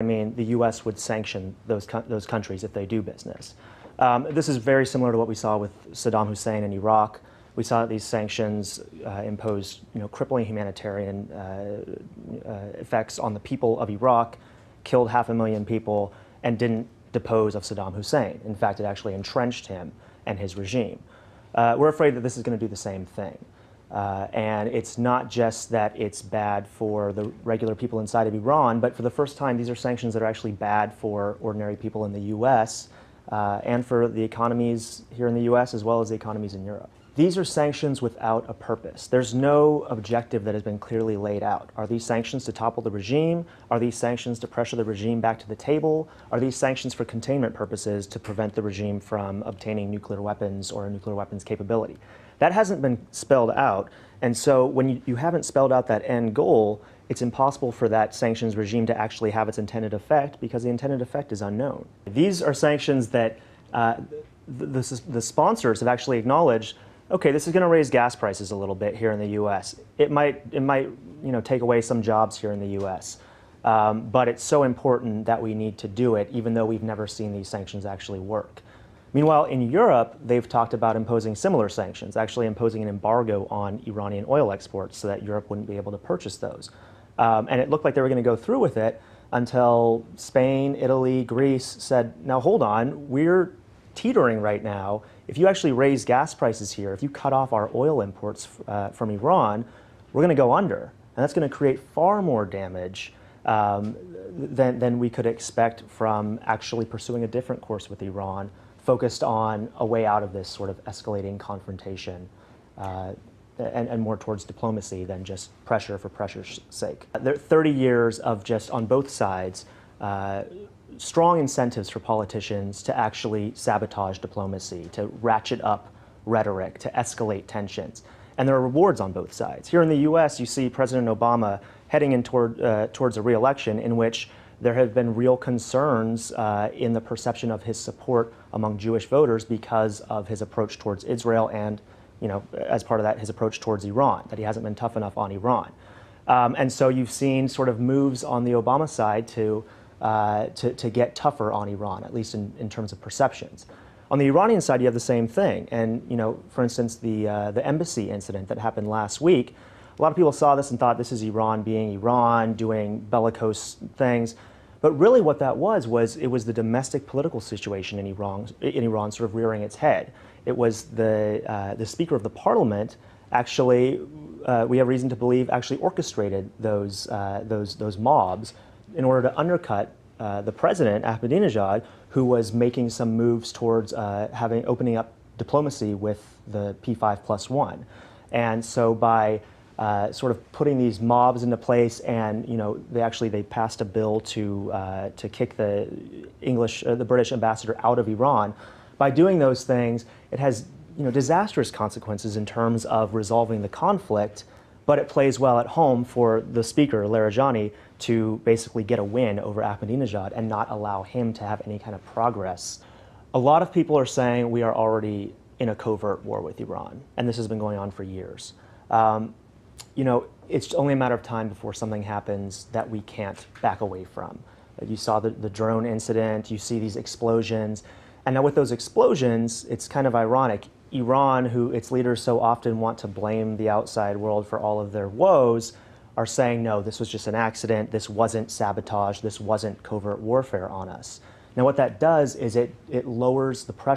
I mean, the U.S. would sanction those countries if they do business. This is very similar to what we saw with Saddam Hussein in Iraq. We saw that these sanctions imposed, crippling humanitarian effects on the people of Iraq, killed 500,000 people, and didn't depose of Saddam Hussein. In fact, it actually entrenched him and his regime. We're afraid that this is going to do the same thing. And it's not just that it's bad for the regular people inside of Iran, but for the first time, these are sanctions that are actually bad for ordinary people in the U.S. And for the economies here in the U.S. as well as the economies in Europe. These are sanctions without a purpose. There's no objective that has been clearly laid out. Are these sanctions to topple the regime? Are these sanctions to pressure the regime back to the table? Are these sanctions for containment purposes to prevent the regime from obtaining nuclear weapons or a nuclear weapons capability? That hasn't been spelled out, and so when you haven't spelled out that end goal, it's impossible for that sanctions regime to actually have its intended effect because the intended effect is unknown. These are sanctions that the sponsors have actually acknowledged. Okay, this is going to raise gas prices a little bit here in the U.S. It might take away some jobs here in the U.S. But it's so important that we need to do it, even though we've never seen these sanctions actually work. Meanwhile, in Europe, they've talked about imposing similar sanctions, actually imposing an embargo on Iranian oil exports so that Europe wouldn't be able to purchase those. And it looked like they were going to go through with it until Spain, Italy, Greece said, now hold on, we're teetering right now. If you actually raise gas prices here, if you cut off our oil imports from Iran, we're going to go under. And that's going to create far more damage than we could expect from actually pursuing a different course with Iran, focused on a way out of this sort of escalating confrontation and more towards diplomacy than just pressure for pressure's sake. There are 30 years of just, on both sides, strong incentives for politicians to actually sabotage diplomacy, to ratchet up rhetoric, to escalate tensions. And there are rewards on both sides. Here in the U.S., you see President Obama heading in towards a re-election in which there have been real concerns in the perception of his support among Jewish voters because of his approach towards Israel and, as part of that, his approach towards Iran, that he hasn't been tough enough on Iran. And so you've seen sort of moves on the Obama side to get tougher on Iran, at least in terms of perceptions. On the Iranian side, you have the same thing. And, for instance, the embassy incident that happened last week, a lot of people saw this and thought this is Iran being Iran, doing bellicose things. But really what that was it was the domestic political situation in Iran sort of rearing its head. It was the Speaker of the Parliament actually, we have reason to believe, actually orchestrated those mobs in order to undercut the president, Ahmadinejad, who was making some moves towards opening up diplomacy with the P5+1. And so by sort of putting these mobs into place, and they passed a bill to kick the British ambassador out of Iran. By doing those things, it has disastrous consequences in terms of resolving the conflict, but it plays well at home for the speaker, Larijani, to basically get a win over Ahmadinejad and not allow him to have any kind of progress. A lot of people are saying we are already in a covert war with Iran, and this has been going on for years. It's only a matter of time before something happens that we can't back away from. You saw the drone incident, you see these explosions, and now with those explosions, it's kind of ironic. Iran, who its leaders so often want to blame the outside world for all of their woes, are saying, no, this was just an accident, this wasn't sabotage, this wasn't covert warfare on us. Now what that does is it lowers the pressure